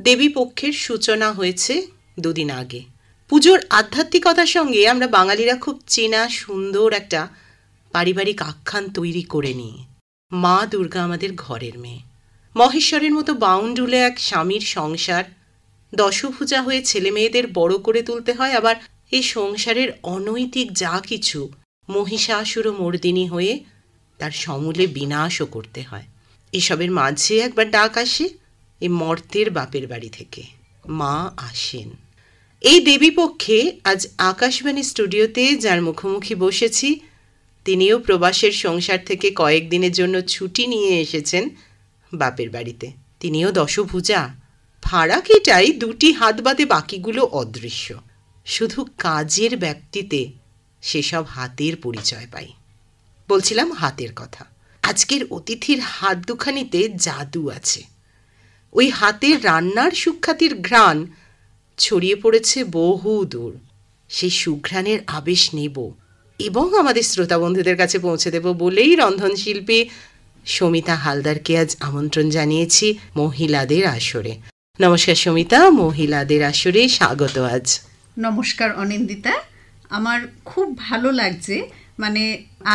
দেবী পক্ষের সূচনা হয়েছে দুদিন আগে। পুজোর আধ্যাত্মিকতার সঙ্গে আমরা বাঙালিরা খুব চেনা সুন্দর একটা পারিবারিক আখ্যান তৈরি করে নিই। মা দুর্গা আমাদের ঘরের মেয়ে, মহেশ্বরের মতো বাউন্ডুলে এক স্বামীর সংসার, দশভূজা হয়ে ছেলে মেয়েদের বড় করে তুলতে হয়, আবার এই সংসারের অনৈতিক যা কিছু মহিষাসুর মর্দিনী হয়ে তার সমূলে বিনাশও করতে হয়। এসবের মাঝে একবার ডাক আসে এই মর্তের বাপের বাড়ি থেকে, মা আসেন। এই দেবীপক্ষে আজ আকাশবাণী স্টুডিওতে যার মুখোমুখি বসেছি, তিনিও প্রবাসের সংসার থেকে কয়েকদিনের জন্য ছুটি নিয়ে এসেছেন বাপের বাড়িতে। তিনিও দশভূজা। ফারাক এটাই, দুটি হাত বাদে বাকিগুলো অদৃশ্য। শুধু কাজের ব্যাপ্তিতে সেসব হাতের পরিচয় পাই। বলছিলাম হাতের কথা। আজকের অতিথির হাত দুখানিতে জাদু আছে। ওই হাতের রান্নার সুখ্যাতির ঘ্রাণ ছড়িয়ে পড়েছে বহু দূর। সেই সুঘ্রাণের আবেশ নেব এবং আমাদের শ্রোতা বন্ধুদের কাছে পৌঁছে দেব বলেই রন্ধনশিল্পী সমিতা হালদারকে আজ আমন্ত্রণ জানিয়েছি মহিলাদের আসরে। নমস্কার সমিতা, মহিলাদের আসরে স্বাগত আজ। নমস্কার অনিন্দিতা, আমার খুব ভালো লাগছে। মানে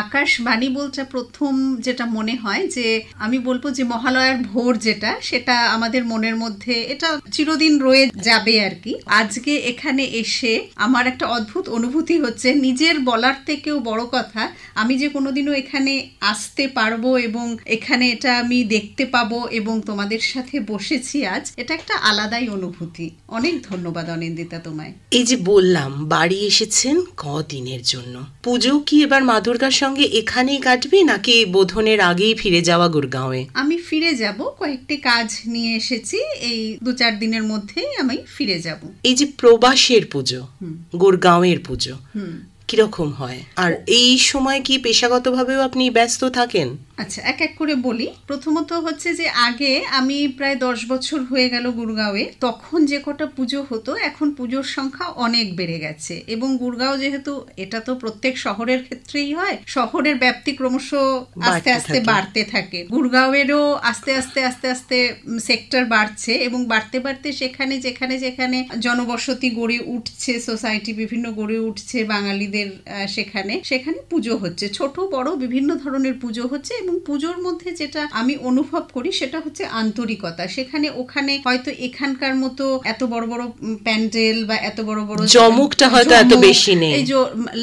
আকাশবাণী বলতে প্রথম যেটা মনে হয় যে আমি বলবো যে মহালয়ার ভোর যেটা, সেটা আমাদের মনের মধ্যে এটা চিরদিন রয়ে যাবে আর কি। আজকে এখানে এসে আমার একটা অদ্ভুত অনুভূতি হচ্ছে, নিজের বলার থেকেও বড় কথা আমি যে কোনোদিনও এখানে আসতে পারবো এবং এখানে এটা আমি দেখতে পাবো এবং তোমাদের সাথে বসেছি আজ, এটা একটা আলাদাই অনুভূতি। অনেক ধন্যবাদ অনিন্দিতা তোমায়। এই যে বললাম বাড়ি এসেছেন কদিনের জন্য, পুজো কি এবার মা দুর্গার সঙ্গে এখানেই কাটবে নাকি বোধনের আগেই ফিরে যাওয়া গুরগাঁওয়ে? আমি ফিরে যাব, কয়েকটি কাজ নিয়ে এসেছি, এই 2-4 দিনের মধ্যেই আমি ফিরে যাব। এই যে প্রবাসের পুজো, গুরগাঁওয়ের পুজো কিরকম হয়, আর এই সময় কি পেশাগতভাবেও আপনি ব্যস্ত থাকেন? আচ্ছা, এক এক করে বলি। প্রথমত হচ্ছে যে আগে আমি প্রায় 10 বছর হয়ে গেল গুরগাঁওয়ে, তখন যে কটা পুজো হতো এখন পুজোর সংখ্যা অনেক বেড়ে গেছে। এবং গুরগাঁও যেহেতু এটা তো প্রত্যেক শহরের ক্ষেত্রেই হয়, শহরের ব্যাপ্তি ক্রমশ আস্তে আস্তে বাড়তে থাকে। গুরগাঁওয়েরও আস্তে আস্তে আস্তে আস্তে সেক্টর বাড়ছে এবং বাড়তে বাড়তে সেখানে যেখানে যেখানে জনবসতি গড়ে উঠছে, সোসাইটি বিভিন্ন গড়ে উঠছে বাঙালিদের, সেখানে সেখানে পুজো হচ্ছে, ছোট বড় বিভিন্ন ধরনের পুজো হচ্ছে। এবং পুজোর মধ্যে যেটা আমি অনুভব করি সেটা হচ্ছে আন্তরিকতা। সেখানে ওখানে হয়তো এখানকার মতো এত বড় বড় প্যান্ডেল বা এত বড় বড় জমকটা হয়তো এত বেশি নেই, এই যে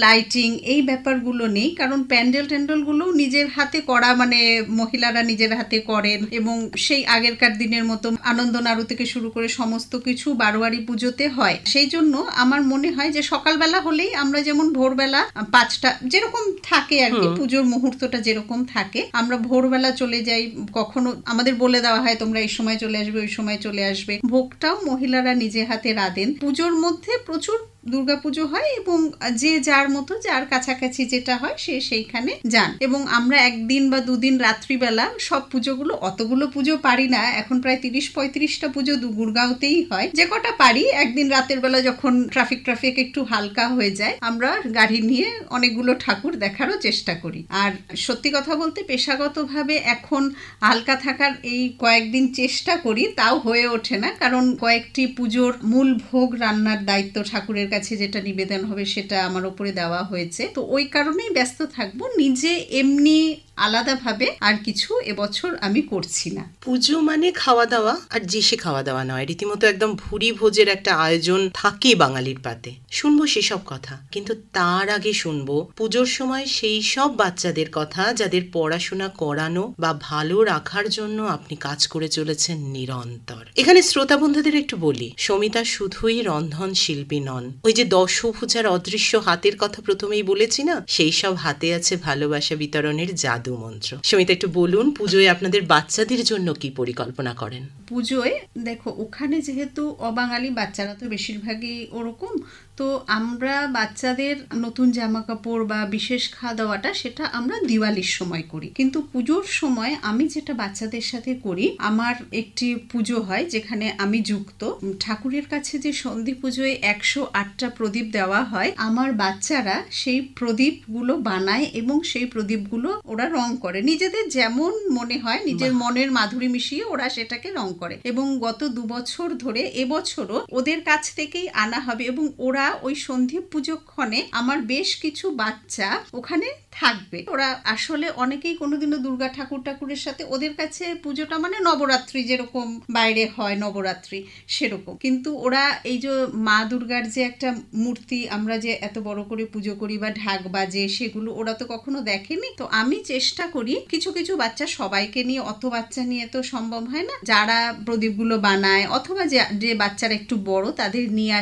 লাইটিং এই ব্যাপারগুলো নেই, কারণ প্যান্ডেল গুলো নিজের হাতে করা, মানে মহিলারা নিজের হাতে করেন এবং সেই আগেরকার দিনের মতো আনন্দ নাড়ু থেকে শুরু করে সমস্ত কিছু বারোয়ারি পুজোতে হয়। সেই জন্য আমার মনে হয় যে সকালবেলা হলেই আমরা যেমন ভোরবেলা 5টা যেরকম থাকে আর কি, পুজোর মুহূর্তটা যেরকম থাকে, আমরা ভোরবেলা চলে যাই। কখনো আমাদের বলে দেওয়া হয় তোমরা এই সময় চলে আসবে, ওই সময় চলে আসবে। ভোগটাও মহিলারা নিজে হাতে রাঁধেন। পুজোর মধ্যে প্রচুর দুর্গাপুজো হয় এবং যে যার মতো যার কাছাকাছি যেটা হয় সে সেইখানে যান। এবং আমরা একদিন বা দুদিন রাত্রিবেলা সব পুজোগুলো, অতগুলো পুজো পারি না, এখন প্রায় 30-35টা পুজো গুরগাঁওতেই হয়। যে কটা পারি একদিন রাতের বেলা যখন ট্রাফিক একটু হালকা হয়ে যায়, আমরা গাড়ি নিয়ে অনেকগুলো ঠাকুর দেখারও চেষ্টা করি। আর সত্যি কথা বলতে পেশাগতভাবে এখন হালকা থাকার এই কয়েকদিন চেষ্টা করি, তাও হয়ে ওঠে না, কারণ কয়েকটি পুজোর মূল ভোগ রান্নার দায়িত্ব ঠাকুরের কাছে যেটা নিবেদন হবে সেটা আমার উপরে দেওয়া হয়েছে। তো ওই কারণেই ব্যস্ত থাকবো, নিজে এমনি আলাদাভাবে আর কিছু এবছর আমি করছি না। পুজো মানে খাওয়া দাওয়া, আর যে সে খাওয়া দাওয়া নয়, রীতিমতো একদম ভুরি ভোজের একটা আয়োজন থাকে বাঙালির পাতে। শুনবো সেসব কথা, কিন্তু তার আগে শুনবো পুজোর সময় সেই সব বাচ্চাদের কথা যাদের পড়াশোনা করানো বা ভালো রাখার জন্য আপনি কাজ করে চলেছেন নিরন্তর। এখানে শ্রোতা বন্ধুদের একটু বলি, সমিতা শুধুই রন্ধন শিল্পী নন। ওই যে দশভূজার অদৃশ্য হাতের কথা প্রথমেই বলেছি না, সেই সব হাতে আছে ভালোবাসা বিতরণের জাদু মন্ত্র। সমিতা একটু বলুন, পুজোয় আপনাদের বাচ্চাদের জন্য কি পরিকল্পনা করেন? পুজোয় দেখো, ওখানে যেহেতু অবাঙালি বাচ্চারা তো বেশিরভাগই ওরকম, তো আমরা বাচ্চাদের নতুন জামা কাপড় বা বিশেষ খাওয়া দাওয়াটা সেটা আমরা দিওয়ালির সময় করি, কিন্তু পুজোর সময় আমি যেটা বাচ্চাদের সাথে করি, আমার একটি পুজো হয় যেখানে আমি যুক্ত। ঠাকুরের কাছে যে সন্ধি পুজোয় 108টা প্রদীপ দেওয়া হয়, আমার বাচ্চারা সেই প্রদীপগুলো বানায় এবং সেই প্রদীপগুলো ওরা রং করে নিজেদের যেমন মনে হয়, নিজের মনের মাধুরী মিশিয়ে ওরা সেটাকে রং করে। এবং গত 2 বছর ধরে এবছরও ওদের কাছ থেকেই আনা হবে এবং ওরা ওই সন্ধি পুজোক্ষণে আমার বেশ কিছু বাচ্চা ওখানে থাকবে। ওরা আসলে অনেকেই কোনোদিনও দুর্গা ঠাকুরের সাথে, ওদের কাছে পুজোটা মানে নবরাত্রি যেরকম বাইরে হয় নবরাত্রি সেরকম, কিন্তু ওরা এই যে মা দুর্গার যে একটা মূর্তি আমরা যে এত বড় করে পুজো করি বা ঢাক বাজে, সেগুলো ওরা তো কখনো দেখেনি। তো আমি চেষ্টা করি কিছু কিছু বাচ্চা, সবাইকে নিয়ে, অত বাচ্চা নিয়ে তো সম্ভব হয় না, যারা প্রদীপগুলো বানায় অথবা যে বাচ্চারা একটু বড় তাদের নিয়ে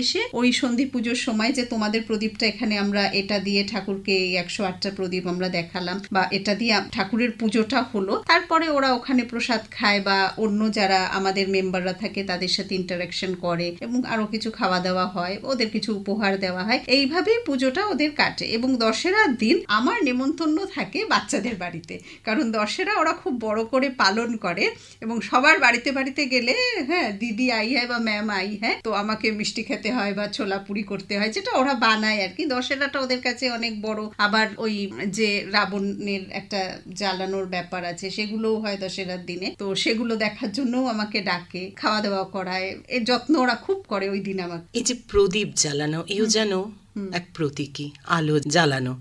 এসে ওই সন্ধি পুজোর সময় যে তোমাদের প্রদীপটা এখানে আমরা এটা দিয়ে ঠাকুরকে 108টা প্রদীপ আমরা দেখালাম বা এটা দিয়ে ঠাকুরের পুজোটা হলো, তারপরে ওরা ওখানে প্রসাদ খায় বা অন্য যারা আমাদের মেম্বাররা থাকে তাদের সাথে ইন্টারাকশন করে এবং আরো কিছু খাওয়া দাওয়া হয়, ওদের কিছু উপহার দেওয়া হয়, এইভাবেই পুজোটা ওদের কাটে। এবং দশেরার দিন আমার নেমন্তন্ন থাকে বাচ্চাদের বাড়িতে, কারণ দশেরা ওরা খুব বড় করে পালন করে এবং সবার বাড়িতে বাড়িতে গেলে হ্যাঁ দিদি আই হ্যাঁ বা ম্যাম আই হ্যাঁ, তো আমাকে মিষ্টি খেতে হয় বা ছোলা পুরি করতে হয়, যেটা ওরা বানায় আর কি। দশেরাটা ওদের কাছে অনেক বড়। আবার ওই যে রাবণের একটা জ্বালানোর ব্যাপার আছে, সেগুলোও হয় দশেরার দিনে, তো সেগুলো দেখার জন্যও আমাকে ডাকে, খাওয়া দাওয়া করায়, এর যত্ন ওরা খুব করে ওই দিন আমাকে। এই যে প্রদীপ জ্বালানো, এও যেন এক প্রতীকী, আলো জ্বালানো।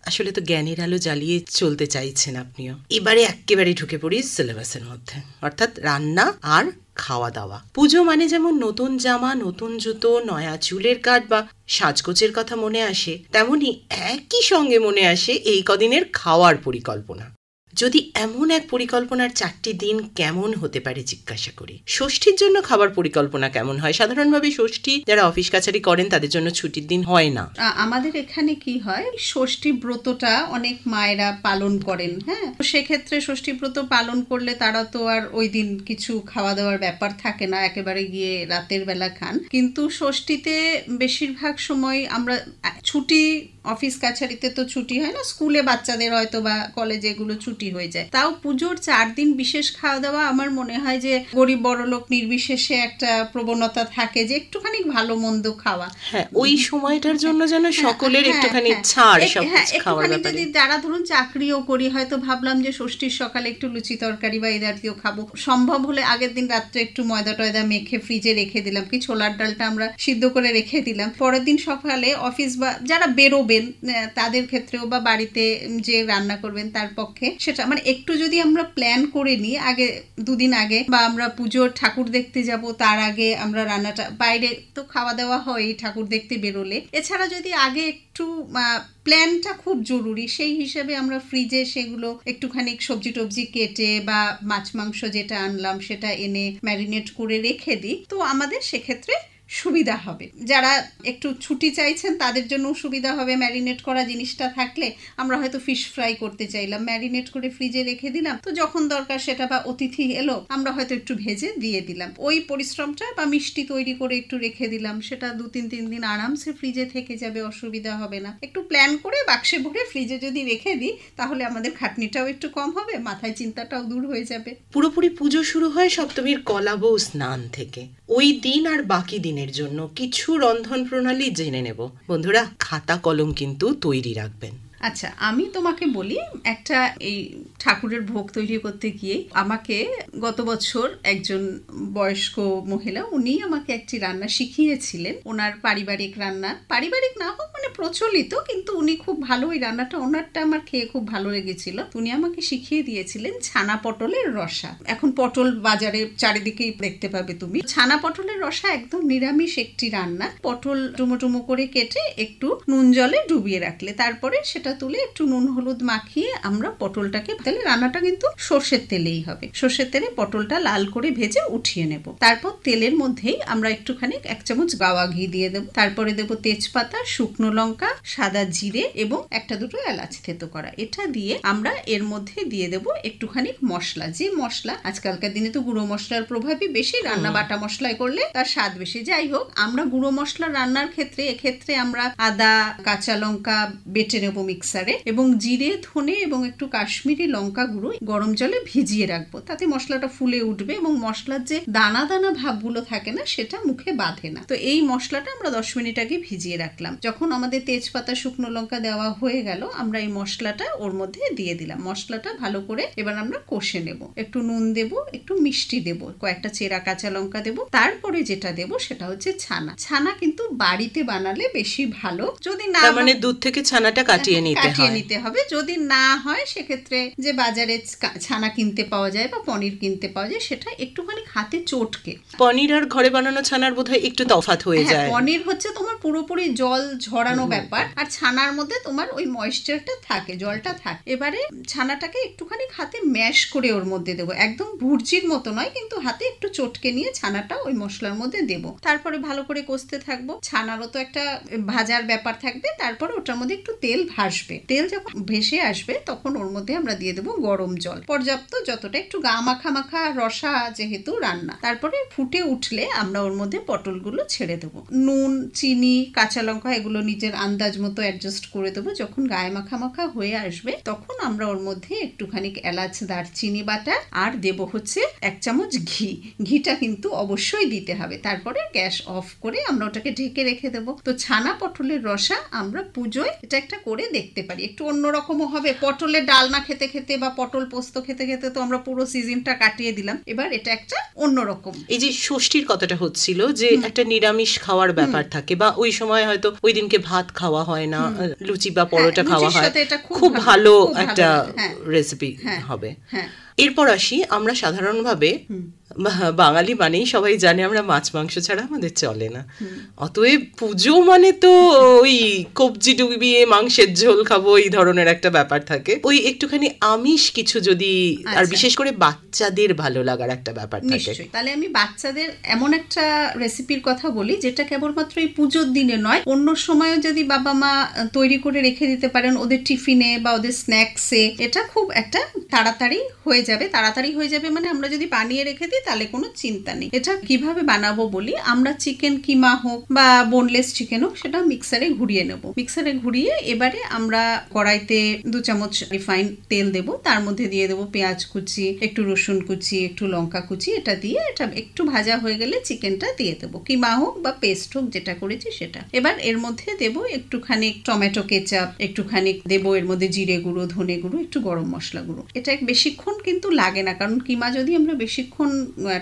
আসলে তো জ্ঞানের আলো জ্বালিয়ে চলতে চাইছেন আপনিও। এবারে একেবারে ঢুকে পড়ি সিলেবাসের মধ্যে, অর্থাৎ রান্না আর খাওয়া দাওয়া। পুজো মানে যেমন নতুন জামা, নতুন জুতো, নয়া চুলের কাট বা সাজগোজের কথা মনে আসে, তেমনি একই সঙ্গে মনে আসে এই কদিনের খাওয়ার পরিকল্পনা। যদি এমন এক পরিকল্পনার 4টি দিন কেমন হতে পারে জিজ্ঞাসা করি। ষষ্ঠীর জন্য খাবার পরিকল্পনা কেমন হয়? সাধারণভাবে ষষ্ঠী যারা অফিস কাছারি করেন তাদের জন্য ছুটির দিন হয় না। আমাদের এখানে কি হয়, ষষ্ঠী ব্রতটা অনেক মায়েরা পালন করেন। হ্যাঁ, সেক্ষেত্রে ষষ্ঠী ব্রত পালন করলে তারা তো আর ওই দিন কিছু খাওয়া দাওয়ার ব্যাপার থাকে না, একেবারে গিয়ে রাতের বেলা খান। কিন্তু ষষ্ঠীতে বেশিরভাগ সময় আমরা ছুটি, অফিস কাছারিতে তো ছুটি হয় না, স্কুলে বাচ্চাদের হয়তো বা কলেজে এগুলো ছুটি হয়ে যায়। তাও পুজোর 4 দিন বিশেষ খাওয়া দাওয়া আমার মনে হয় যে গরিব বড়লোক নির্বিশেষে একটা প্রবণতা থাকে যে একটুখানি ভালো মন্দ খাওয়া। হ্যাঁ, ওই সময়টার জন্য যেন সকলের একটুখানি ছাড় সব খাওয়ার ব্যাপারে। যদি যারা ধরুন চাকরিও করি, হয়তো ভাবলাম যে ষষ্ঠীর সকালে একটু লুচি তরকারি বা এই জাতীয় খাবো, সম্ভব হলে আগের দিন রাত্রে একটু ময়দা টয়দা মেখে ফ্রিজে রেখে দিলাম, কি ছোলার ডালটা আমরা সিদ্ধ করে রেখে দিলাম, পরের দিন সকালে অফিস বা যারা বেরোবেন তাদের ক্ষেত্রেও বা বাড়িতে যে রান্না করবেন তার পক্ষে সেটা মানে একটু যদি আমরা প্ল্যান করে নিই আগে 2 দিন আগে, বা আমরা পুজোর ঠাকুর দেখতে যাব তার আগে আমরা রান্নাটা, বাইরে তো খাওয়া দাওয়া হয় ঠাকুর দেখতে বেরোলে, এছাড়া যদি আগে একটু প্ল্যানটা খুব জরুরি, সেই হিসেবে আমরা ফ্রিজে সেগুলো একটুখানি সবজি টবজি কেটে বা মাছ মাংস যেটা আনলাম সেটা এনে ম্যারিনেট করে রেখে দিই, তো আমাদের সেক্ষেত্রে সুবিধা হবে। যারা একটু ছুটি চাইছেন তাদের জন্য সুবিধা হবে, ম্যারিনেট করা জিনিসটা থাকলে আমরা হয়তো ফিশ ফ্রাই করতে চাইলাম, ম্যারিনেট করে ফ্রিজে রেখে দিলাম, তো যখন দরকার সেটা, বা অতিথি এলো আমরা হয়তো একটু ভেজে দিয়ে দিলাম, ওই পরিশ্রমটা, বা মিষ্টি তৈরি করে একটু রেখে দিলাম, সেটা 2-3 দিন আরামসে ফ্রিজে থেকে যাবে, অসুবিধা হবে না। একটু প্ল্যান করে বাক্সে ভরে ফ্রিজে যদি রেখে দিই তাহলে আমাদের খাটনিটাও একটু কম হবে, মাথায় চিন্তাটাও দূর হয়ে যাবে। পুরোপুরি পুজো শুরু হয় সপ্তমীর কলাবউ স্নান থেকে। ওই দিন আর বাকি দিনের জন্য কিছু রন্ধন প্রণালী জেনে নেব। বন্ধুরা, খাতা কলম কিন্তু তৈরি রাখবেন। আচ্ছা, আমি তোমাকে বলি, একটা এই ঠাকুরের ভোগ তৈরি করতে গিয়ে আমাকে গত বছর একজন বয়স্ক মহিলা, উনি আমাকে একটি রান্না শিখিয়েছিলেন। ওনার পারিবারিক রান্না, পারিবারিক না হোক মানে প্রচলিত, কিন্তু উনি খুব ভালো ওই রান্নাটা, ওনারটা আমার খেয়ে খুব ভালো লেগেছিল। উনি আমাকে শিখিয়ে দিয়েছিলেন ছানা পটলের রসা। এখন পটল বাজারে চারিদিকেই দেখতে পাবে তুমি। ছানা পটলের রসা একদম নিরামিষ একটি রান্না। পটল টুমো টুমো করে কেটে একটু নুন জলে ডুবিয়ে রাখলে, তারপরে সেটা ঢাকনাটা তুলে একটু নুন হলুদ মাখিয়ে আমরা পটলটাকে, তাহলে রান্নাটা কিন্তু সর্ষের তেলেই হবে, সর্ষের তেলে পটলটা লাল করে ভেজে উঠিয়ে নেব। তারপর তেলের মধ্যেই আমরা একটুখানি 1 চামচ গাওয়া ঘি দিয়ে দেবো, তারপরে দেবো তেজপাতা, শুকনো লঙ্কা, সাদা জিরে এবং 1-2 এলাচ থেতো করা। এটা দিয়ে আমরা এর মধ্যে দিয়ে দেবো একটুখানি মশলা, যে মশলা আজকালকার দিনে তো গুঁড়ো মশলার প্রভাবই বেশি, রান্না বাটা মশলায় করলে তার স্বাদ বেশি। যাই হোক, আমরা গুঁড়ো মশলা রান্নার ক্ষেত্রে আমরা আদা, কাঁচা লঙ্কা বেটে নেব মিক্সারে, এবং জিরে, ধনে এবং একটু কাশ্মীরি লঙ্কা গুঁড়ো গরম জলে ভিজিয়ে রাখবো, তাতে মশলাটা ফুলে উঠবে এবং মশলার যে দানা দানা ভাবগুলো থাকে না সেটা মুখে বাঁধে না। তো এই মশলাটা আমরা 10 মিনিট আগে ভিজিয়ে রাখলাম। যখন আমাদের তেজপাতা, শুকনো লঙ্কা দেওয়া হয়ে গেল, আমরা এই মশলাটা ওর মধ্যে দিয়ে দিলাম। মশলাটা ভালো করে এবার আমরা কষে নেব, একটু নুন দেব, একটু মিষ্টি দেব, কয়েকটা চেরা কাঁচা লঙ্কা দেব। তারপরে যেটা দেব সেটা হচ্ছে ছানা। ছানা কিন্তু বাড়িতে বানালে বেশি ভালো, যদি না মানে দুধ থেকে ছানাটা কাটিয়ে নিতে হবে। যদি না হয় সেক্ষেত্রে যে বাজারে ছানা কিনতে পাওয়া যায় বা পনির কিনতে পাওয়া যায়, সেটা একটুখানি হাতে চটকে। পনির আর ঘরে বানানো ছানার বোধহয় একটু তফাৎ হয়ে যায়। পনির হচ্ছে তোমার পুরোপুরি জল ঝরানো ব্যাপার, আর ছানার মধ্যে তোমার ওই ময়েশ্চারটা থাকে, জলটা থাকে। এবারে ছানাটাকে একটুখানি হাতে ম্যাশ করে ওর মধ্যে দেবো, একদম ভুর্জির মতো নয়, কিন্তু হাতে একটু চটকে নিয়ে ছানাটা ওই মশলার মধ্যে দেব। তারপরে ভালো করে কষতে থাকবো। ছানারও তো একটা ভাজার ব্যাপার থাকবে, তারপরে ওটার মধ্যে একটু তেল ভাসবে। তেল যখন ভেসে আসবে তখন ওর মধ্যে আমরা দিয়ে দেবো গরম জল, পর্যাপ্ত যতটা, একটু গা মাখা মাখা রসা যেহেতু রান্না। তারপরে ফুটে উঠলে আমরা ওর মধ্যে পটলগুলো ছেড়ে দেবো। নুন, চিনি, কাঁচা লঙ্কা এগুলো নিজের আন্দাজ মতো অ্যাডজাস্ট করে দেবো। যখন গায়ে মাখা মাখা হয়ে আসবে তখন আমরা ওর মধ্যে একটুখানি এলাচ, দারচিনি বাটা আর দেব হচ্ছে 1 চামচ ঘি। ঘিটা কিন্তু অবশ্যই দিতে হবে। তারপরে গ্যাস অফ করে আমরা ওটাকে ঢেকে রেখে দেবো। তো ছানা পটলের রসা আমরা পুজোয় এটা একটা করে দেখতে পারি। একটু অন্যরকমও হবে, পটলের ডালনা খেতে খেতে বা পটল পোস্ত খেতে খেতে তো আমরা পুরো সিজনটা কাটিয়ে দিলাম, এবার এটা একটা অন্যরকম। এই যে ষষ্ঠীর কথাটা হচ্ছিল, যে একটা নিরামিষ খাওয়ার ব্যাপার থাকে, বা ওই সময় হয়তো ওই দিনকে ভাত খাওয়া হয় না, লুচি বা পরোটা খাওয়া হয়, খুব ভালো একটা রেসিপি হবে। এরপর আসি, আমরা সাধারণভাবে বাঙালি মানেই সবাই জানে আমরা মাছ মাংস ছাড়া আমাদের চলে না। অতএব পুজো মানে তো ওই কবজি ডুবিয়ে মাংসের ঝোল খাবো, এই ধরনের একটা ব্যাপার থাকে। ওই একটুখানি আমিষ কিছু যদি, আর বিশেষ করে বাচ্চাদের ভালো লাগার একটা ব্যাপার থাকে। তাহলে আমি বাচ্চাদের এমন একটা রেসিপির কথা বলি যেটা কেবলমাত্র এই পুজোর দিনে নয়, অন্য সময়ও যদি বাবা মা তৈরি করে রেখে দিতে পারেন ওদের টিফিনে বা ওদের স্ন্যাক্সে, এটা খুব একটা তাড়াতাড়ি হয়ে যাবে। মানে আমরা যদি বানিয়ে রেখে দিই তাহলে কোনো চিন্তা নেই। এটা কিভাবে বানাবো বলি। আমরা চিকেন কিমা হোক বা বোনলেস চিকেন হোক, সেটা মিক্সারে ঘুরিয়ে নেব। মিক্সারে ঘুরিয়ে এবারে আমরা কড়াইতে 2 চামচ রিফাইন তেল দেব, তার মধ্যে দিয়ে দেবো পেঁয়াজ কুচি, একটু রসুন কুচি, একটু লঙ্কা কুচি। এটা দিয়ে এটা একটু ভাজা হয়ে গেলে চিকেনটা দিয়ে দেবো, কিমা হোক বা পেস্ট হোক, যেটা করেছি সেটা। এবার এর মধ্যে দেব একটুখানি টমেটো কেচাপ, একটুখানি দেব এর মধ্যে জিরে গুঁড়ো, ধনে গুঁড়ো, একটু গরম মশলা গুঁড়ো। এটা বেশিক্ষণ কিন্তু লাগে না, কারণ কিমা যদি আমরা বেশিক্ষণ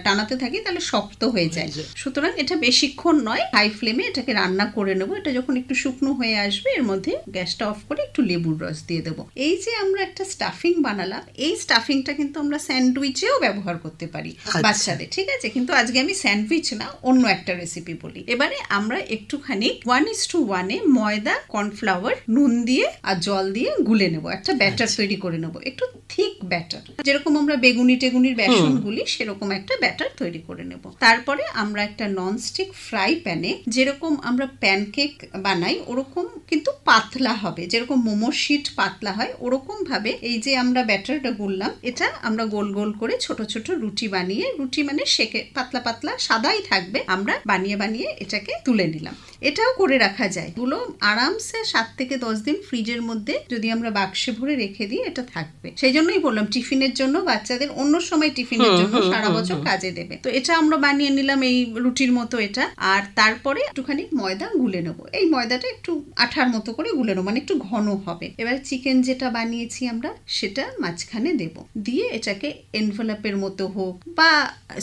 টানাতে থাকি তাহলে শক্ত হয়ে যায়। সুতরাং এটা বেশিক্ষণ নয়, হাই ফ্লেমে এটাকে রান্না করে নেব। এটা যখন একটু শুকনো হয়ে আসবে এর মধ্যে গ্যাসটা অফ করে একটু লেবুর রস দিয়ে দেবো। এই যে আমরা একটা স্টাফিং বানালাম, এই স্টাফিংটা কিন্তু আমরা স্যান্ডউইচেও ব্যবহার করতে পারি বাচ্চাদের, ঠিক আছে? কিন্তু আজকে আমি স্যান্ডউইচ না, অন্য একটা রেসিপি বলি। এবারে আমরা একটুখানি 1:1 ময়দা, কর্নফ্লাওয়ার, নুন দিয়ে আর জল দিয়ে গুলে নেব, একটা ব্যাটার তৈরি করে নেব, একটু থিক ব্যাটার, যেরকম আমরা বেগুনি টেগুনির বেসন গুলি সেরকম একটা ব্যাটার তৈরি করে নেব। তারপরে আমরা একটা ননস্টিক ফ্রাই প্যানে, যেরকম আমরা প্যানকেক বানাই ওরকম কিন্তু পাতলা হবে, যেরকম মোমো শিট পাতলা হয় ওরকম ভাবে এই যে আমরা ব্যাটারটা গুললাম, এটা আমরা গোল গোল করে ছোট ছোট রুটি বানিয়ে, রুটি মানে সেকে পাতলা পাতলা সাদাই থাকবে, আমরা বানিয়ে বানিয়ে এটাকে তুলে নিলাম। এটাও করে রাখা যায়, গুলো আরামসে 7 থেকে 10 দিন ফ্রিজের মধ্যে যদি আমরা বাক্সে ভরে রেখে দিই এটা থাকবে। সেই জন্যই বললাম টিফিনের জন্য, বাচ্চাদের অন্য সময় টিফিনের জন্য, সারা বছর কাজে দেবে। তো এটা আমরা বানিয়ে নিলাম এই রুটির মতো এটা, আর তারপরে একটুখানি ময়দা গুলে নেবো। এই ময়দাটা একটু আঠার মতো করে গুলে নেবো, মানে একটু ঘন হবে। এবার চিকেন যেটা বানিয়েছি আমরা সেটা মাঝখানে দেব, দিয়ে এটাকে এনভেলপের মতো হোক বা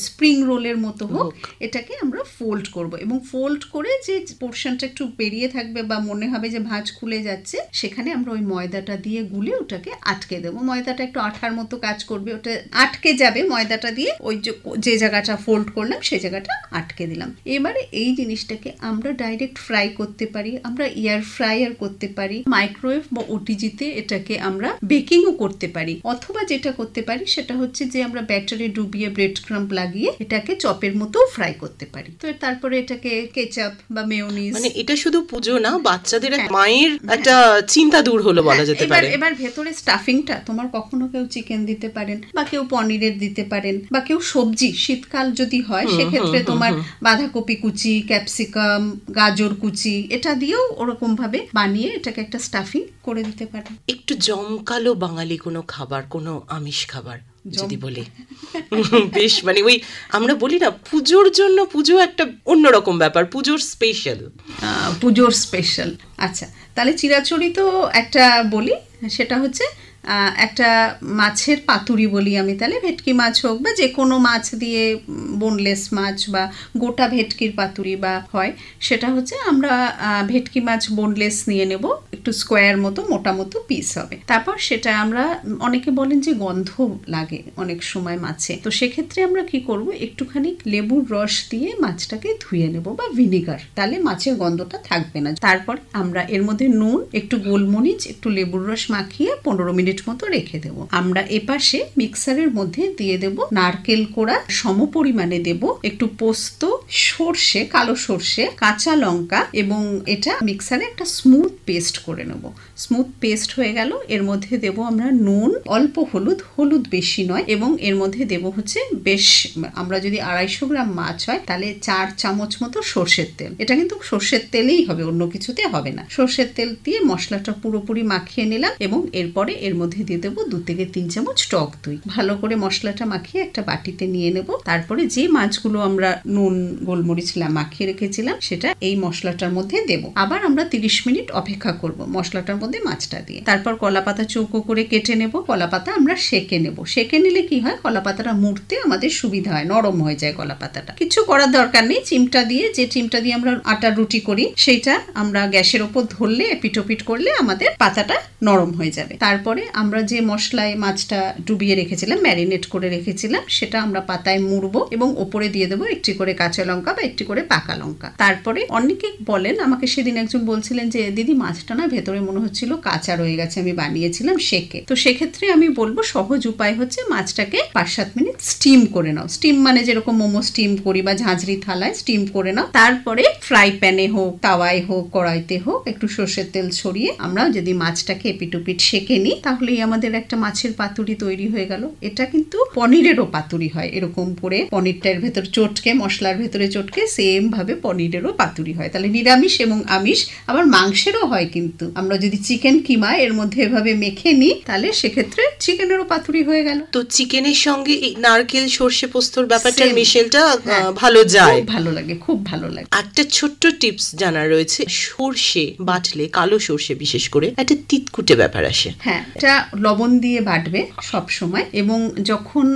স্প্রিং রোলের মতো হোক, এটাকে আমরা ফোল্ড করব, এবং ফোল্ড করে যে পোর্শনটা একটু বেরিয়ে থাকবে বা মনে হবে যে ভাঁজ খুলে যাচ্ছে, সেখানে আমরা ওই ময়দাটা দিয়ে গুলে ওটাকে আটকে দেবো। ময়দাটা একটু আঠার মতো কাজ করবে, ওটা আটকে যাবে ময়দাটা দিয়ে, ওই যে জায়গাটা ফোল্ড করলাম সেই জায়গাটা আটকে দিলাম। এবারে এই জিনিসটাকে আমরা ডাইরেক্ট ফ্রাই করতে পারি, আমরা এয়ার ফ্রায়ার করতে পারি, মাইক্রোওয়েভ বা ওটিজিতে এটাকে আমরা বেকিংও করতে পারি, অথবা যেটা করতে পারি সেটা হচ্ছে যে আমরা ব্যাটারে ডুবিয়ে ব্রেড ক্রাম্প লাগিয়ে এটাকে চপের মতো ফ্রাই করতে পারি। তো তারপরে এটাকে কেচাপ বা মেয়োনিজ, মানে এটা শুধু পুজো না, বাচ্চাদের মায়ের একটা চিন্তা দূর হলো বলা যেতে পারে। এবার ভেতরে স্টাফিংটা তোমার কখনো কেউ চিকেন দিতে পারেন, বা কেউ পনিরের দিতে পারেন, বা কেউ সবজি, শীতকাল যদি হয় সেক্ষেত্রে তোমার বাঁধাকপি কুচি, ক্যাপসিকাম, গাজর কুচি এটা দিয়েও ওরকম ভাবে বানিয়ে এটাকে একটা স্টাফিং করে দিতে পারেন। একটু জমকালো বাঙালি কোনো খাবার, কোনো আমিষ খাবার যদি বলি, বেশ মানে ওই আমরা বলি না পুজোর জন্য, পুজো একটা অন্যরকম ব্যাপার, পুজোর স্পেশাল। আচ্ছা, তাহলে চিরাচরি তো একটা বলি, সেটা হচ্ছে একটা মাছের পাতুরি বলি আমি। তাহলে ভেটকি মাছ হোক বা যে কোনো মাছ দিয়ে, বোনলেস মাছ বা গোটা ভেটকির পাতুরি বা হয়, সেটা হচ্ছে আমরা ভেটকি মাছ বোনলেস নিয়ে নেব, একটু স্কোয়ার মতো মোটা মতো পিস হবে। তারপর সেটা আমরা, অনেকে বলেন যে গন্ধ লাগে অনেক সময় মাছে, তো সেক্ষেত্রে আমরা কি করব, একটুখানি লেবুর রস দিয়ে মাছটাকে ধুয়ে নেব বা ভিনিগার, তাহলে মাছের গন্ধটা থাকবে না। তারপর আমরা এর মধ্যে নুন, একটু গোলমরিচ, একটু লেবুর রস মাখিয়ে 15 মিনিট মতো রেখে দেব। আমরা এপাশে মিক্সারের মধ্যে দিয়ে দেব নারকেল কোড়া, সম পরিমাণে দেব একটু পোস্ত, সর্ষে, কালো সর্ষে, কাঁচা লঙ্কা, এবং এটা মিক্সারে একটা স্মুথ পেস্ট করে নেব। স্মুথ পেস্ট হয়ে গেল, এর মধ্যে দেব আমরা নুন, অল্প হলুদ বেশি নয়, এবং এর মধ্যে দেব হচ্ছে বেশ, আমরা যদি 250 গ্রাম মাছ হয় তাহলে 4 চামচ মতো সর্ষের তেল। এটা কিন্তু সর্ষের তেলেই হবে, অন্য কিছুতে হবে না। সর্ষের তেল দিয়ে মশলাটা পুরোপুরি মাখিয়ে নিলাম, এবং এরপরে এর মধ্যে দিয়ে দেবো 2 থেকে 3 চামচ টক দই। ভালো করে মশলাটা মাখিয়ে একটা বাটিতে নিয়ে নেব। তারপরে যে মাছগুলো আমরা নুন গোলমরিচ মাখিয়ে রেখেছিলাম সেটা এই মশলাটার মধ্যে দেব। আবার আমরা 30 মিনিট অপেক্ষা করব মশলাটার মধ্যে মাছটা দিয়ে। তারপর কলাপাতা চৌকো করে কেটে নেব। কলাপাতা আমরা সেকে নেব। সেকে নিলে কি হয়, কলাপাতাটা মুড়তে আমাদের সুবিধা হয়, নরম হয়ে যায় কলাপাতাটা। কিছু করার দরকার নেই, চিমটা দিয়ে, যে চিমটা দিয়ে আমরা আটার রুটি করি সেইটা আমরা গ্যাসের ওপর ধরলে, এপিটোপিট করলে আমাদের পাতাটা নরম হয়ে যাবে। তারপরে আমরা যে মশলায় মাছটা ডুবিয়ে রেখেছিলাম, ম্যারিনেট করে রেখেছিলাম, সেটা আমরা পাতায় মুড়বো এবং ওপরে দিয়ে দেবো একটি করে কাঁচা লঙ্কা বা একটি করে পাকা লঙ্কা। তারপরে অনেকে বলেন, আমাকে সেদিন একজন বলছিলেন যে দিদি মাছটা না ভেতরে মনে হচ্ছিল কাঁচা রয়ে গেছে, আমি বানিয়েছিলাম সেকে। তো সেক্ষেত্রে আমি বলবো সহজ উপায় হচ্ছে মাছটাকে 5-7 মিনিট স্টিম করে নাও। স্টিম মানে যেরকম মোমো স্টিম করি বা ঝাঁঝরি থালায় স্টিম করে নাও। তারপরে ফ্রাই প্যানে হোক, তাওয়ায় হোক, কড়াইতে হোক, একটু সর্ষের তেল ছড়িয়ে আমরা যদি মাছটাকে এপিটুপিট সেকে নিই, তাহলেই আমাদের একটা মাছের পাতুরি তৈরি হয়ে গেল। এটা কিন্তু পনিরেরও পাতুরি হয়, এরকম করে পনিরটার ভেতর চটকে, মশলার ভেতরে চটকে সেম ভাবে পনিরেরও পাতুরি হয়। তাহলে নিরামিষ এবং আমিষ, আবার মাংসেরও হয়। কিন্তু আমরা যদি চিকেন কিমা এর মধ্যে এভাবে মেখে নিই, তাহলে সেক্ষেত্রে চিকেনেরও পাতুরি হয়ে গেল। তো চিকেনের সঙ্গে এই নারকেল সর্ষে পোস্তর ব্যাপারটা, মিশেলটা ভালো যায়, খুব ভালো লাগে, খুব ভালো লাগে। একটা ছোট্ট টিপস জানা রয়েছে, সর্ষে বাটলে, কালো সর্ষে বিশেষ করে, একটা তিতকুটে ব্যাপার আসে। হ্যাঁ, এটা লবণ দিয়ে বাটবে সব সময়, এবং যখন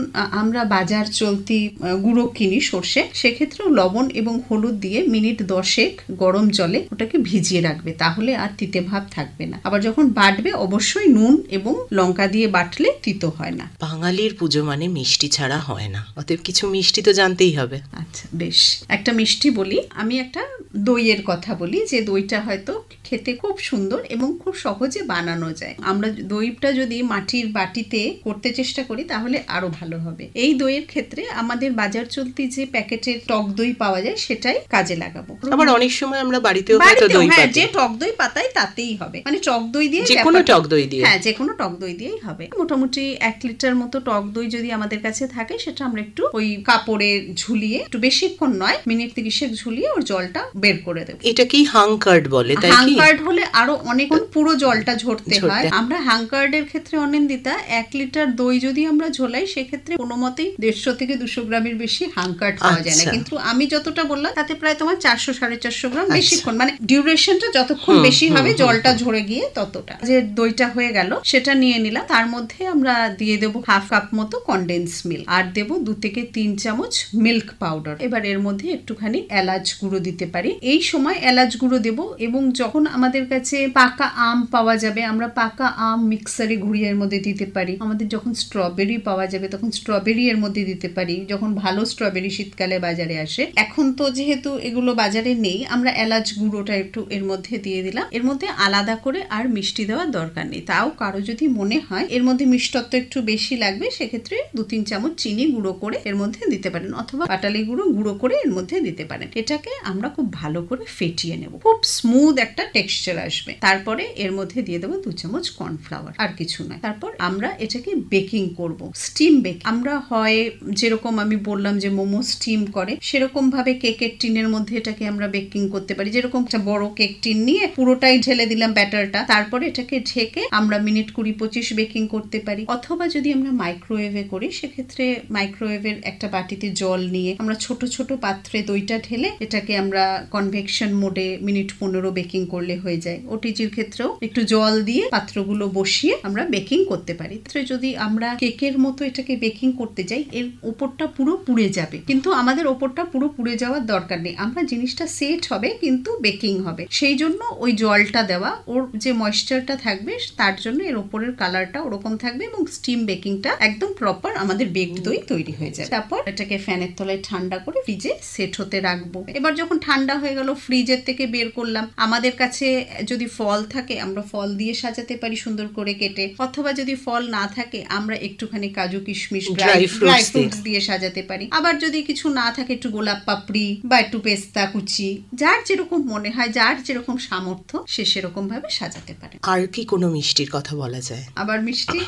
আমরা বাজার চলতি গুঁড়ো কিনি সর্ষে, সেক্ষেত্রেও লবণ এবং হলুদ দিয়ে মিনিট 10 গরম জলে ওটাকে ভিজিয়ে রাখবে, তাহলে আর তিতে ভাব থাকবে না। আবার যখন বাটবে অবশ্যই নুন এবং লঙ্কা দিয়ে বাটলে তিতো হয় না। বাঙালির পুজো মানে মিষ্টি ছাড়া হয় না, অতএব কিছু মিষ্টি তো জানতেই হবে। আচ্ছা, বেশ, একটা মিষ্টি বলি। আমি একটা দইয়ের কথা বলি, যে দইটা হয়তো খেতে খুব সুন্দর এবং খুব সহজে বানানো যায়। আমরা দইটা যদি মাটির বাটিতে করতে চেষ্টা করি তাহলে আরো ভালো হবে। এই দইয়ের ক্ষেত্রে আমাদের বাজার চলতি যে প্যাকেটের টক দই পাওয়া যায় সেটাই কাজে লাগাবো। আবার অনেক সময় আমরা বাড়িতেও হয়তো দই পাই, যে টক দই পাতাই তাতেই হবে, মানে টক দই দিয়ে, যে কোনো টক দই দিয়ে, হ্যাঁ, যে কোনো টক দই দিয়েই হবে। মোটামুটি 1 লিটার মতো টক দই যদি আমাদের কাছে থাকে, সেটা আমরা একটু ওই কাপড়ে ঝুলিয়ে, একটু বেশিক্ষণ নয়, মিনিট 30 ঝুলিয়ে ওর জলটা বের করে দেবো। এটাকেই হাংকার্ড বলে, তাই কি? হাংকার্ড হলে আরো অনেকক্ষণ পুরো জলটা ঝরতে হয়। আমরা হাংকার্ডের ক্ষেত্রে অনিন্দিতা 1 লিটার দই যদি আমরা ঝোলাই, সেক্ষেত্রে কোনো মতেই 150 থেকে 200 গ্রামের বেশি হাংকার্ড পাওয়া যায় না। কিন্তু আমি যতটা বললাম তাতে প্রায় তোমার 400-450 গ্রাম বেশিক্ষণ, মানে ডিউরেশনটা যতক্ষণ বেশি হবে জলটা ঝরে গিয়ে দিয়ে ততটা। যে দইটা হয়ে গেল সেটা নিয়ে নিলাম, তার মধ্যে আমরা দিয়ে দেবো 1/2 কাপ মতো কনডেন্স মিল্ক, আর দেবো 2 থেকে 3 চামচ মিল্ক পাউডার। এবার এর মধ্যে একটুখানি এলাচ গুঁড়ো দিতে পারি, এই সময় এলাচ গুঁড়ো দেবো। এবং যখন আমাদের কাছে পাকা আম পাওয়া যাবে, আমরা পাকা আম মিক্সারে ঘুরিয়ে এর মধ্যে দিতে পারি। আমাদের যখন স্ট্রবেরি পাওয়া যাবে তখন স্ট্রবেরি এর মধ্যে দিতে পারি, যখন ভালো স্ট্রবেরি শীতকালে বাজারে আসে। এখন তো যেহেতু এগুলো বাজারে নেই, আমরা এলাচ গুঁড়োটা একটু এর মধ্যে দিয়ে দিলাম। এর মধ্যে আলাদা করে আর মিষ্টি দেওয়ার দরকার নেই। তাও কারো যদি মনে হয় এর মধ্যে মিষ্টত্ব একটু বেশি লাগবে, সেক্ষেত্রে 2-3 চামচ চিনি গুঁড়ো করে এর মধ্যে দিতে পারেন, অথবা পাটালি গুঁড়ো করে এর মধ্যে দিতে পারেন। এটাকে আমরা খুব ভালো করে ফেটিয়ে নেব, খুব স্মুথ একটা টেক্সচার আসবে। তারপরে এর মধ্যে দিয়ে দেবো 2 চামচ কর্নফ্লাওয়ার, আর কিছু নয়। তারপর আমরা এটাকে বেকিং করব, স্টিম বেক। আমরা হয় যেরকম আমি বললাম যে মোমো স্টিম করে, সেরকম ভাবে কেকের টিনের মধ্যে এটাকে আমরা বেকিং করতে পারি। যেরকম একটা বড় কেক টিন নিয়ে পুরোটাই ঢেলে দিলাম ব্যাটারটা, তারপরে এটাকে ঢেকে আমরা মিনিট 20-25 বেকিং করতে পারি। অথবা যদি আমরা মাইক্রোওয়েভে করি, সেক্ষেত্রে মাইক্রোওয়েভের একটা বাটিতে জল নিয়ে আমরা ছোট ছোট পাত্রে দইটা ঢেলে এটাকে আমরা কনভেকশন মোডে মিনিট 15 বেকিং করলে হয়ে যায়। ওটিজির ক্ষেত্রেও একটু জল দিয়ে পাত্রগুলো বসিয়ে আমরা বেকিং করতে পারি। যদি আমরা কেকের মতো এটাকে বেকিং করতে যাই, এর উপরটা পুরো পুড়ে যাবে, কিন্তু আমাদের ওপরটা পুরো পুড়ে যাওয়ার দরকার নেই। আমরা জিনিসটা সেট হবে কিন্তু বেকিং হবে, সেই জন্য ওই জলটা দেওয়া, ওর যে ময়েশ্চারটা থাকবে তার জন্য এর ওপরের কালারটা ওরকম থাকবে, এবং স্টিম বেকিংটা একদম প্রপার আমাদের বেকড দই তৈরি হয়ে যায়। তারপর এটাকে ফ্যানের তলায় ঠান্ডা করে ফ্রিজে সেট হতে রাখবো। এবার যখন ঠান্ডা হয়ে গেল, ফ্রিজের থেকে বের করলাম। আমাদের কাছে যদি ফল থাকে আমরা ফল দিয়ে সাজাতে পারি সুন্দর করে কেটে, অথবা যদি ফল না থাকে আমরা একটুখানি কাজু কিশমিশ ড্রাই ফ্রুটস দিয়ে সাজাতে পারি। আবার যদি কিছু না থাকে একটু গোলাপ পাপড়ি বা একটু পেস্তা কুচি, যার যেরকম মনে হয়, যার যেরকম সামর্থ্য সে সেরকম ভাবে সাজাতে পারে। আর কি কোনো মিষ্টির কথা বলা যায়? আবার মিষ্টি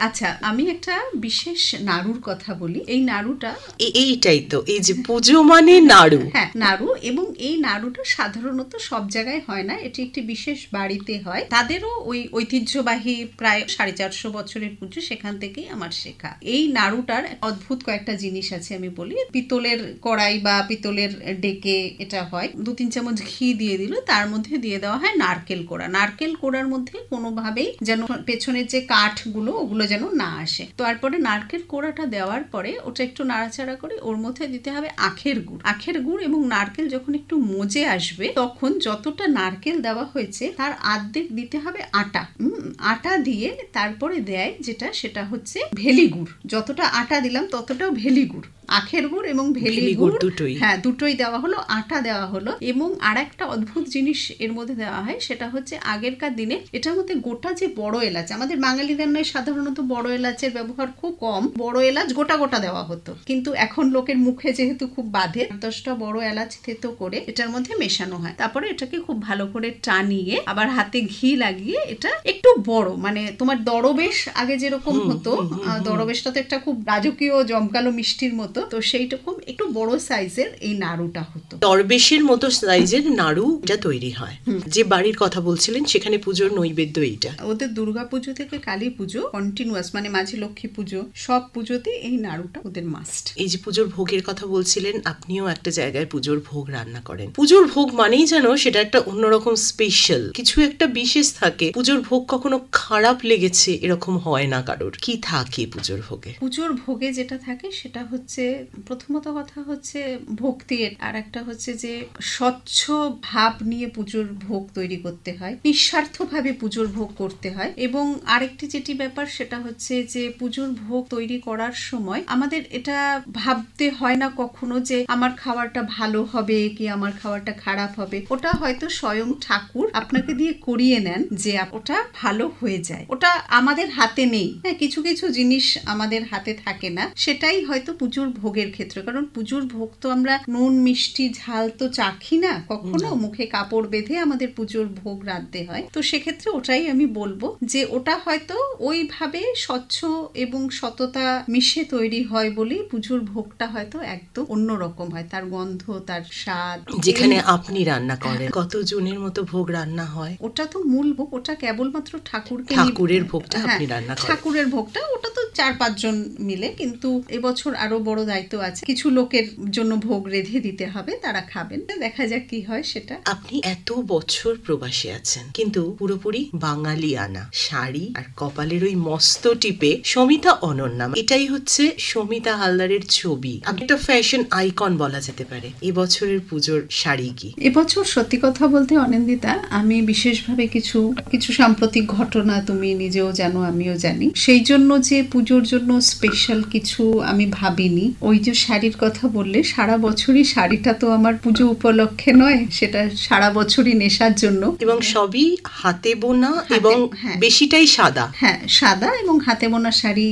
আচ্ছা, আমি একটা বিশেষ নাড়ুর কথা বলি। এই নাড়ুটা এইটাই তো, এই যে পুজো মানে নাড়ু। হ্যাঁ, নাড়ু। এবং এই নাড়ুটা সাধারণত সব জায়গায় হয় না, এটি একটি বিশেষ বাড়িতে হয়। তাদেরও ওই ঐতিহ্যবাহী প্রায় 450 বছরের পুজো, সেখান থেকেই আমার শেখা। এই নাড়ুটার অদ্ভুত কয়েকটা জিনিস আছে, আমি বলি। পিতলের কড়াই বা পিতলের ডেকে এটা হয়। 2-3 চামচ ঘি দিয়ে দিল, তার মধ্যে দিয়ে দেওয়া হয় নারকেল কোড়া। নারকেল কোড়ার মধ্যে কোনোভাবেই যেন পেছনের যে কাঠগুলো ওগুলো যেন না আসে। তারপরে নারকেল কোড়াটা দেওয়ার পরে ওটা একটু নাড়াচাড়া করে ওর মধ্যে দিতে হবে আখের গুড়। আখের গুড় এবং নারকেল যখন একটু মজে আসবে, তখন যতটা নারকেল দেওয়া হয়েছে তার অর্ধেক দিতে হবে আটা। আটা দিয়ে তারপরে দেয় সেটা হচ্ছে ভেলি গুড়। যতটা আটা দিলাম ততটাও ভেলি গুড়, আখের গুড় এবং ভেলি গুড় দুটোই। হ্যাঁ, দুটোই দেওয়া হলো, আটা দেওয়া হলো। এবং আর একটা অদ্ভুত জিনিস এর মধ্যে দেওয়া হয়, সেটা হচ্ছে আগেরকার দিনে এটার মধ্যে গোটা যে বড় এলাচ, আমাদের বাঙালি রান্নায় সাধারণত বড় এলাচের ব্যবহার খুব কম, বড় এলাচ গোটা গোটা দেওয়া হতো। কিন্তু এখন লোকের মুখে যেহেতু খুব বাধে, 10টা বড় এলাচ থেতো করে এটার মধ্যে মেশানো হয়। তারপরে এটাকে খুব ভালো করে টানিয়ে আবার হাতে ঘি লাগিয়ে এটা একটু বড়, মানে তোমার দরবেশ আগে যেরকম হতো, দরবেশটা তো একটা খুব রাজকীয় জমকালো মিষ্টির মতো, তো সেইরকম একটু বড় সাইজের এই নাড়ুটা হতো। দরবেশের মতো সাইজের নাড়ু এটা তৈরি হয়। যে বাড়ির কথা বলছিলেন সেখানে পুজোর নৈবেদ্য এইটা। ওদের দুর্গা পুজো থেকে কালী পুজো কন্টিনিউয়াস, মানে মাঝে লক্ষ্মী পুজো, সব পুজোতে এই নাড়ুটা ওদের মাস্ট। এই যে পুজোর ভোগের কথা বলছিলেন, আপনিও একটা জায়গায় পুজোর ভোগ রান্না করেন। পুজোর ভোগ মানেই যেন সেটা একটা অন্যরকম স্পেশাল কিছু, একটা বিশেষ থাকে। পুজোর ভোগ কখনো খারাপ লেগেছে এরকম হয় না কারোর? কি থাকে পুজোর ভোগে? পুজোর ভোগে যেটা থাকে সেটা হচ্ছে, প্রথমত কথা হচ্ছে ভক্তি, আর একটা হচ্ছে যে স্বচ্ছ ভাব নিয়ে পুজোর ভোগ তৈরি করতে হয়, নিঃস্বার্থভাবে পুজোর ভোগ করতে হয়। এবং আরেকটি যেটি ব্যাপার সেটা হচ্ছে যে পুজোর ভোগ তৈরি করার সময় আমাদের এটা ভাবতে হয় না কখনো যে আমার খাবারটা ভালো হবে কি আমার খাবারটা খারাপ হবে। ওটা হয়তো স্বয়ং ঠাকুর আপনাকে দিয়ে করিয়ে নেন যে ওটা ভালো হয়ে যায়। ওটা আমাদের হাতে নেই। হ্যাঁ, কিছু কিছু জিনিস আমাদের হাতে থাকে না, সেটাই হয়তো পুজোর ভোগের ক্ষেত্রে। কারণ পুজোর ভোগ তো আমরা নুন মিষ্টি ঝাল তো চাখি না কখনো, মুখে কাপড় বেঁধে আমাদের পুজোর ভোগ রাঁধতে হয়। তো সেক্ষেত্রে ওটাই আমি বলবো যে ওটা হয়তো ওইভাবে স্বচ্ছ এবং সততা মিশে তৈরি হয় বলেই পুজোর ভোগটা হয়তো একদম অন্যরকম হয়, তার গন্ধ, তার স্বাদ। যেখানে আপনি রান্না করেন, কত জনের মতো ভোগ রান্না হয়? ওটা তো মূল ভোগ, ওটা কেবলমাত্র ঠাকুরের ভোগটা আপনি রান্না করেন। ঠাকুরের ভোগটা ওটা তো 4-5 জন মিলে, কিন্তু এবছর আরো বড় দায়িত্ব আছে, কিছু লোকের জন্য ভোগ রেঁধে দিতে হবে, তারা খাবেন, দেখা যাক কি হয় সেটা। আপনি এত বছর প্রবাসে আছেন কিন্তু পুরোপুরি বাঙালি আনা, শাড়ি আর কপালের ওই মস্ত টিপে সমিতা অনন্যা, এটাই হচ্ছে সমিতা হালদারের ছবি। আপনি একটা ফ্যাশন আইকন বলা যেতে পারে। এবছরের পুজোর শাড়ি কি? এবছর সত্যি কথা বলতে অনিন্দিতা, আমি বিশেষভাবে কিছু সাম্প্রতিক ঘটনা তুমি নিজেও জানো, আমিও জানি, সেই জন্য যে পুজোর জন্য স্পেশাল কিছু আমি ভাবিনি। ওই যে শাড়ির কথা বললে, সারা বছরই শাড়িটা তো আমার পুজো উপলক্ষে নয়, সেটা সারা বছরই নেশার জন্য, এবং সবই হাতে বোনা এবং বেশিটাই সাদা। হ্যাঁ, সাদা এবং হাতে বোনা শাড়ি।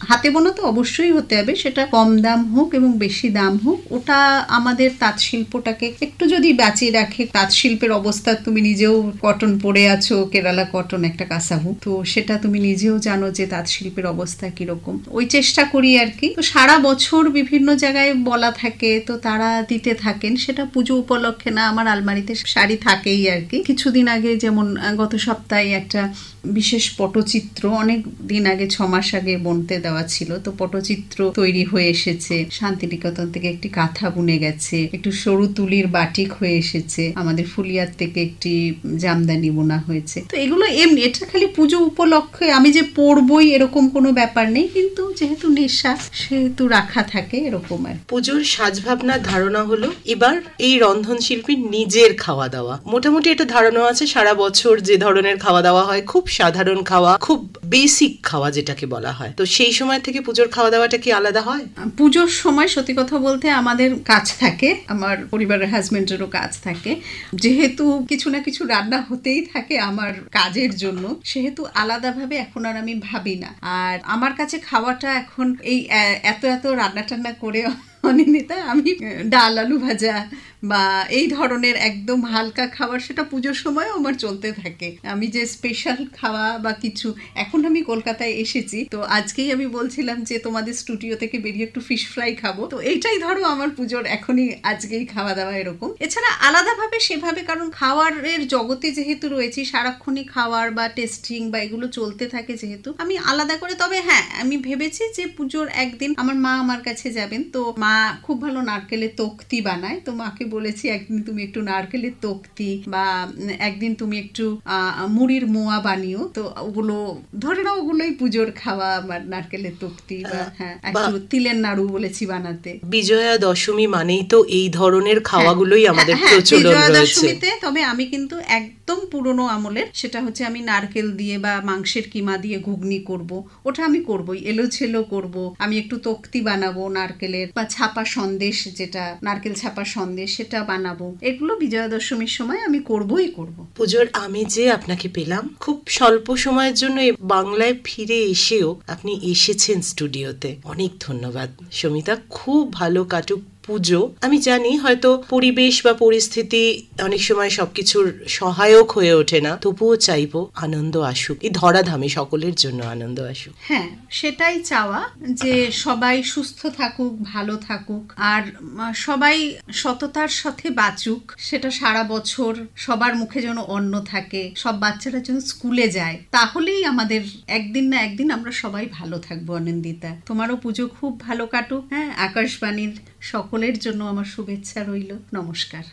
হাতে বোনা তো অবশ্যই হতে হবে, সেটা কম দাম হোক এবং বেশি দাম হোক, ওটা আমাদের তাঁত শিল্পটাকে একটু যদি বাঁচিয়ে রাখে। তাঁত শিল্পের অবস্থা তুমি নিজেও, কটন পরে আছো, কেরালা কটন একটা কাসাবু, তো সেটা তুমি নিজেও জানো যে তাঁত শিল্পের অবস্থা কিরকম। ওই চেষ্টা করি আর কি। তো সারা বছর বিভিন্ন জায়গায় বলা থাকে, তো তারা দিতে থাকেন, সেটা পুজো উপলক্ষে না আমার আলমারিতে শাড়ি থাকেই আর কি। কিছুদিন আগে যেমন গত সপ্তাহে একটা বিশেষ পটচিত্র, অনেক দিন আগে 6 মাস আগে বুনতে দেওয়া ছিল, তো পটচিত্র তৈরি হয়ে এসেছে। শান্তিনিকেতন থেকে একটি কাঁথা বুনে গেছে, একটু সরু তুলির বাটিক হয়ে এসেছে, আমাদের ফুলিয়ার থেকে একটি জামদানি বোনা হয়েছে। তো এগুলো এমনি, এটা খালি পুজো উপলক্ষে আমি যে পরবই এরকম কোনো ব্যাপার নেই, কিন্তু যেহেতু নেশা সেহেতু রাখা থাকে এরকম আর। পুজোর সাজভাবনার ধারণা হলো এবার এই রন্ধন শিল্পীর নিজের খাওয়া দাওয়া। মোটামুটি একটা ধারণা আছে সারা বছর যে ধরনের খাওয়া দাওয়া হয়, খুব সাধারণ খাওয়া, খুব বেসিক খাওয়া যেটাকে বলা হয়, তো সেই সময় থেকে পুজোর খাওয়া দাওয়াটা কি আলাদা হয়? পুজোর সময় সত্যি কথা বলতে আমাদের কাজ থাকে, আমার পরিবারের হাজবেন্ডেরও কাজ থাকে, যেহেতু কিছু না কিছু রান্না হতেই থাকে আমার কাজের জন্য, সেহেতু আলাদাভাবে এখন আর আমি ভাবি না। আর আমার কাছে খাওয়াটা এখন এই এত রান্না টান্না করে অনিন্দিতা, আমি ডাল আলু ভাজা বা এই ধরনের একদম হালকা খাবার, সেটা পুজোর সময়ও আমার চলতে থাকে। আমি যে স্পেশাল খাওয়া বা কিছু, এখন আমি কলকাতায় এসেছি, তো আজকেই আমি বলছিলাম যে তোমাদের স্টুডিও থেকে বেরিয়ে একটু ফিশ ফ্রাই খাবো, তো এইটাই ধরো আমার পুজোর এখনই আজকেই খাওয়া দাওয়া এরকম। এছাড়া আলাদাভাবে সেভাবে, কারণ খাওয়ারের জগতে যেহেতু রয়েছি, সারাক্ষণই খাওয়ার বা টেস্টিং বা এগুলো চলতে থাকে, যেহেতু আমি আলাদা করে, তবে হ্যাঁ আমি ভেবেছি যে পুজোর একদিন আমার মা আমার কাছে যাবেন, তো মা খুব ভালো নারকেলের তক্তি বানায়, তো মাকে বলেছি একদিন তুমি একটু নারকেলের তক্তি বা একদিন তুমি একটু মুড়ির মোয়া বানিও, তো ওগুলো ধরে নাও, ওগুলোই পুজোর খাওয়া আমার, নারকেলের তক্তি বা হ্যাঁ একটু তিলের নাড়ু বলেছি বানাতে। বিজয়া দশমী মানেই তো এই ধরনের খাওয়াগুলোই আমাদের প্রচলন রয়েছে। তবে আমি কিন্তু একদম পুরনো আমলের, সেটা হচ্ছে আমি নারকেল দিয়ে বা মাংসের কিমা দিয়ে ঘুগনি করব, ওটা আমি করবই, এলোছেলো করব। আমি একটু তক্তি বানাবো নারকেলের, বা ছাপা সন্দেশ, যেটা নারকেল ছাপা সন্দেশ, সেটা বানাবো। এগুলো বিজয়া দশমীর সময় আমি করবই করব। পুজোর আমেজে আপনাকে পেলাম। খুব স্বল্প সময়ের জন্য বাংলায় ফিরে এসেও আপনি এসেছেন স্টুডিওতে, অনেক ধন্যবাদ সমিতা। খুব ভালো কাটুক পুজো। আমি জানি হয়তো পরিবেশ বা পরিস্থিতি অনেক সময় সবকিছুর সহায়ক হয়ে ওঠে না, তবুও চাইবো আনন্দ আসুক, এই ধরাধামে সকলের জন্য আনন্দ আসুক। হ্যাঁ, সেটাই চাওয়া, যে সবাই সুস্থ থাকুক, ভালো থাকুক, আর সবাই সততার সাথে বাঁচুক, সেটা সারা বছর সবার মুখে যেন অন্ন থাকে, সব বাচ্চারা যেন স্কুলে যায়, তাহলেই আমাদের একদিন না একদিন আমরা সবাই ভালো থাকবো। অনিন্দিতা, তোমারও পুজো খুব ভালো কাটুক। হ্যাঁ, আকাশবাণীর সকলের জন্য আমার শুভেচ্ছা রইল। নমস্কার।